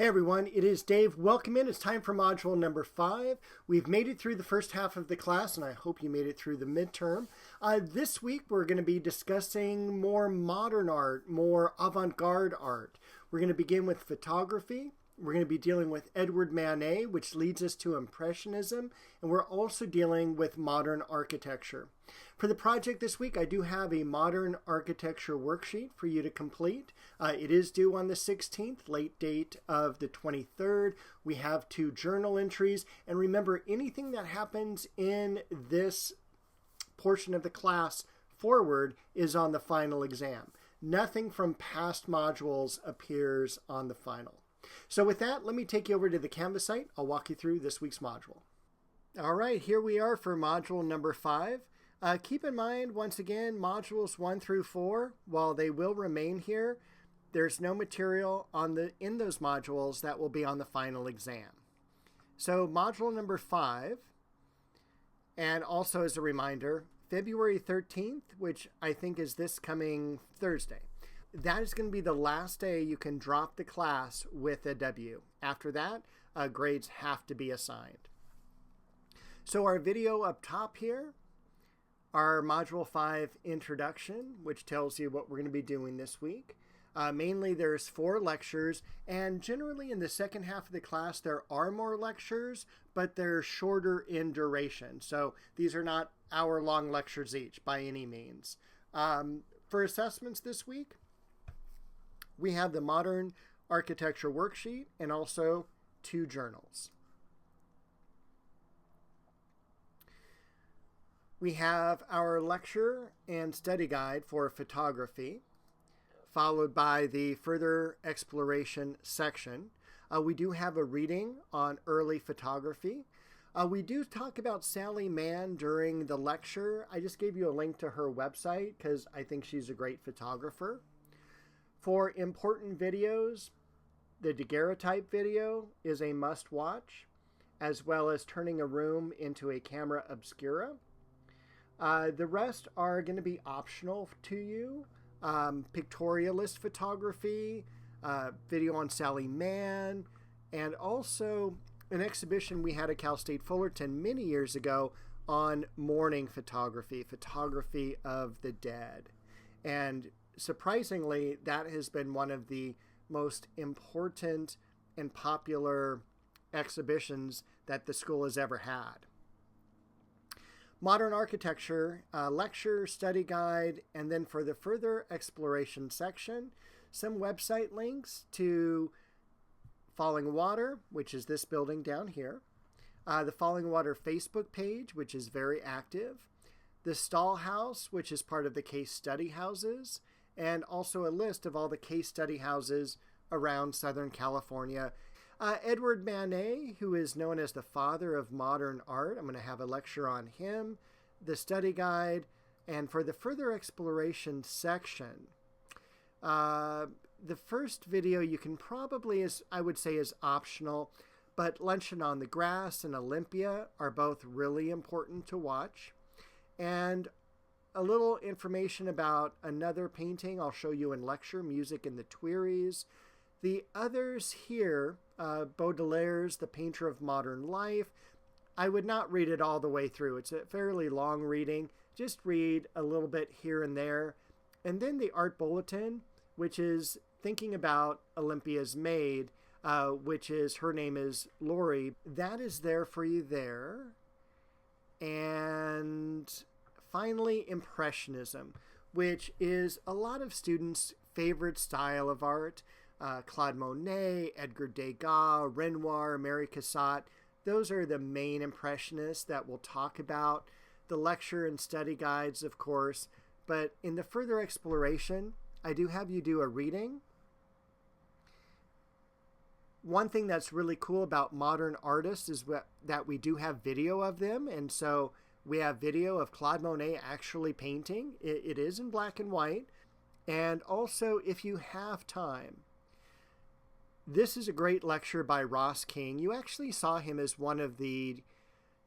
Hey everyone, it is Dave. Welcome in. It's time for module number 5. We've made it through the first half of the class, and I hope you made it through the midterm. This week we're going to be discussing more modern art, more avant-garde art. We're going to begin with photography. We're going to be dealing with Edward Manet, which leads us to Impressionism, and we're also dealing with modern architecture. For the project this week, I do have a modern architecture worksheet for you to complete. It is due on the 16th, late date of the 23rd. We have 2 journal entries, and remember, anything that happens in this portion of the class forward is on the final exam. Nothing from past modules appears on the final. So with that, let me take you over to the Canvas site. I'll walk you through this week's module. All right, here we are for module number 5. Keep in mind, once again, modules 1 through 4, while they will remain here, there's no material in those modules that will be on the final exam. So module number 5, and also as a reminder, February 13th, which I think is this coming Thursday, that is going to be the last day you can drop the class with a W. After that, grades have to be assigned. So our video up top here, our Module 5 introduction, which tells you what we're going to be doing this week. Mainly there's 4 lectures, and generally in the second half of the class there are more lectures, but they're shorter in duration. So these are not hour-long lectures each by any means. For assessments this week, we have the Modern Architecture Worksheet and also 2 journals. We have our lecture and study guide for photography, followed by the further exploration section. We do have a reading on early photography. We do talk about Sally Mann during the lecture. I just gave you a link to her website because I think she's a great photographer. For important videos, the daguerreotype video is a must-watch, as well as turning a room into a camera obscura. The rest are going to be optional to you. Pictorialist photography, video on Sally Mann, and also an exhibition we had at Cal State Fullerton many years ago on mourning photography, photography of the dead. And surprisingly, that has been one of the most important and popular exhibitions that the school has ever had. Modern architecture, lecture, study guide, and then for the further exploration section, some website links to Falling Water, which is this building down here, the Falling Water Facebook page, which is very active, the Stall House, which is part of the case study houses, and also a list of all the case study houses around Southern California. Edward Manet, who is known as the father of modern art, I'm going to have a lecture on him, the study guide, and for the further exploration section, the first video you can probably, I would say, is optional, but Luncheon on the Grass and Olympia are both really important to watch. And a little information about another painting I'll show you in lecture, Music in the Tuileries. The others here, Baudelaire's The Painter of Modern Life, I would not read it all the way through. It's a fairly long reading. Just read a little bit here and there. And then the Art Bulletin, which is thinking about Olympia's maid, which is, her name is Lori. That is there for you there. And finally, Impressionism, which is a lot of students' favorite style of art. Claude Monet, Edgar Degas, Renoir, Mary Cassatt. Those are the main Impressionists that we'll talk about. The lecture and study guides, of course. But in the further exploration, I do have you do a reading. One thing that's really cool about modern artists is that we do have video of them. And so we have video of Claude Monet actually painting. It is in black and white. And also, if you have time, this is a great lecture by Ross King. You actually saw him as one of the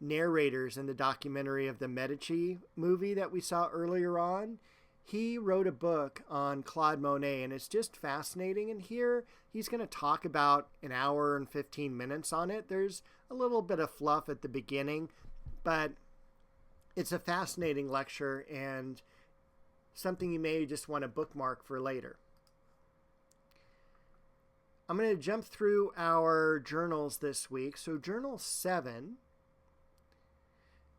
narrators in the documentary of the Medici movie that we saw earlier on. He wrote a book on Claude Monet, and it's just fascinating. And here he's going to talk about an hour and 15 minutes on it. There's a little bit of fluff at the beginning, but it's a fascinating lecture and something you may just want to bookmark for later. I'm going to jump through our journals this week. So Journal 7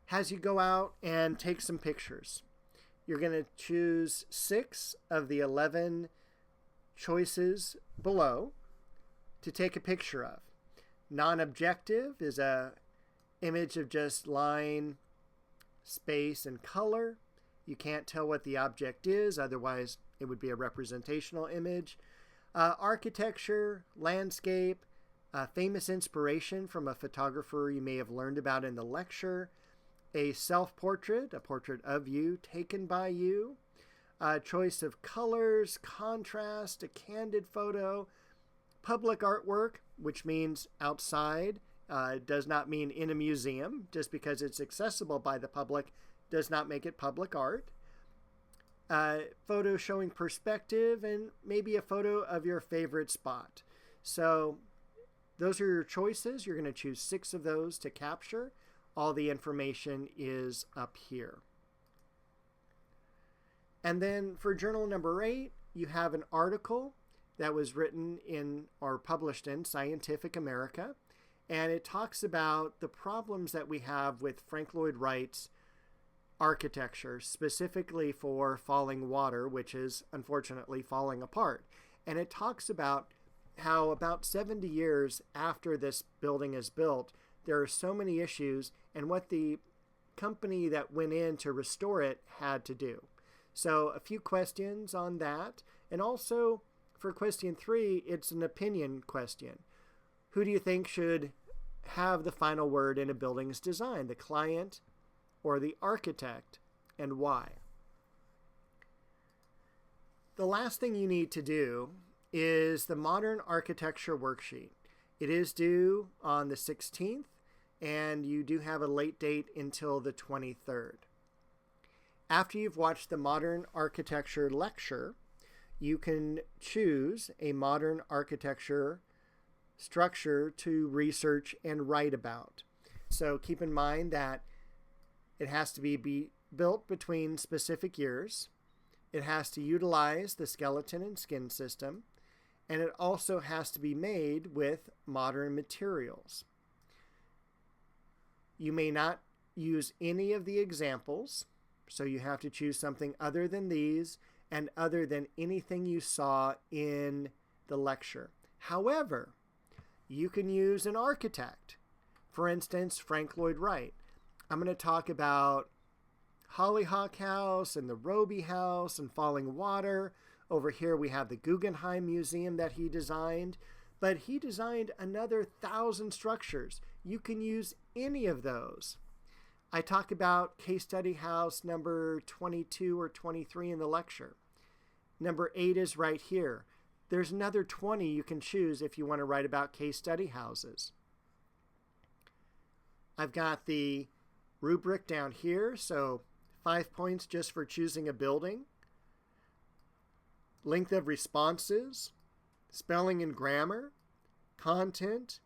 has you go out and take some pictures. You're going to choose 6 of the 11 choices below to take a picture of. Non-objective is a image of just line, space, and color. You can't tell what the object is, otherwise it would be a representational image. Architecture, landscape, famous inspiration from a photographer you may have learned about in the lecture, a self-portrait, a portrait of you taken by you, a choice of colors, contrast, a candid photo, public artwork, which means outside, does not mean in a museum. Just because it's accessible by the public does not make it public art. Photo showing perspective, and maybe a photo of your favorite spot. So those are your choices. You're going to choose 6 of those to capture. All the information is up here. And then for journal number 8, you have an article that was written in or published in Scientific America, and it talks about the problems that we have with Frank Lloyd Wright's architecture, specifically for falling water, which is unfortunately falling apart. And it talks about how about 70 years after this building is built, there are so many issues and what the company that went in to restore it had to do. So a few questions on that. And also for question 3, it's an opinion question. Who do you think should have the final word in a building's design, the client or the architect, and why? The last thing you need to do is the Modern Architecture Worksheet. It is due on the 16th, and you do have a late date until the 23rd. After you've watched the Modern Architecture lecture, you can choose a modern architecture structure to research and write about. So keep in mind that it has to be built between specific years. It has to utilize the skeleton and skin system, and it also has to be made with modern materials. You may not use any of the examples, so you have to choose something other than these and other than anything you saw in the lecture. However, you can use an architect. For instance, Frank Lloyd Wright. I'm going to talk about Hollyhock House and the Roby House and Falling Water. Over here we have the Guggenheim Museum that he designed. But he designed another 1,000 structures. You can use any of those. I talk about case study house number 22 or 23 in the lecture. Number 8 is right here. There's another 20 you can choose if you want to write about case study houses. I've got the rubric down here, so 5 points just for choosing a building. Length of responses, spelling and grammar, content,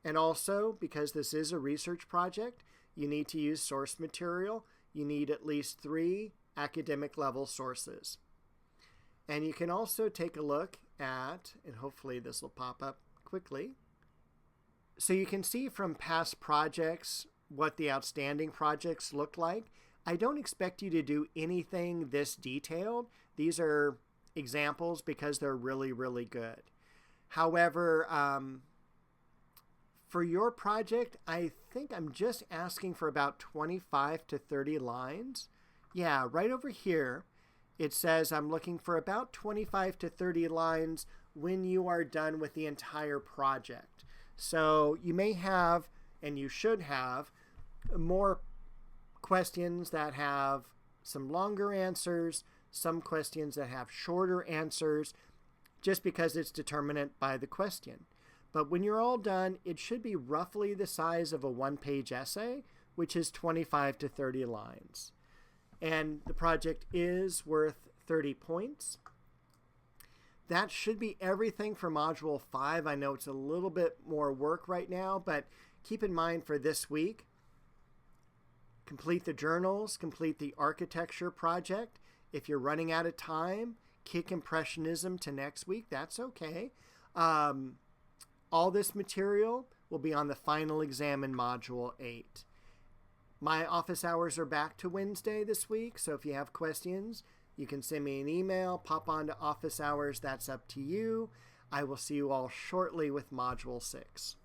and also, because this is a research project, you need to use source material. You need at least 3 academic level sources. And you can also take a look at, and hopefully this will pop up quickly, so you can see from past projects what the outstanding projects look like. I don't expect you to do anything this detailed. These are examples because they're really, really good. However, for your project, I think I'm just asking for about 25 to 30 lines. Yeah, right over here, it says I'm looking for about 25 to 30 lines when you are done with the entire project. So you may have, and you should have, more questions that have some longer answers, some questions that have shorter answers, just because it's determinant by the question. But when you're all done, it should be roughly the size of a 1-page essay, which is 25 to 30 lines. And the project is worth 30 points. That should be everything for Module 5. I know it's a little bit more work right now, but keep in mind for this week, complete the journals, complete the architecture project. If you're running out of time, kick Impressionism to next week. That's okay. All this material will be on the final exam in Module 8. My office hours are back to Wednesday this week, so if you have questions, you can send me an email, pop on to office hours. That's up to you. I will see you all shortly with Module 6.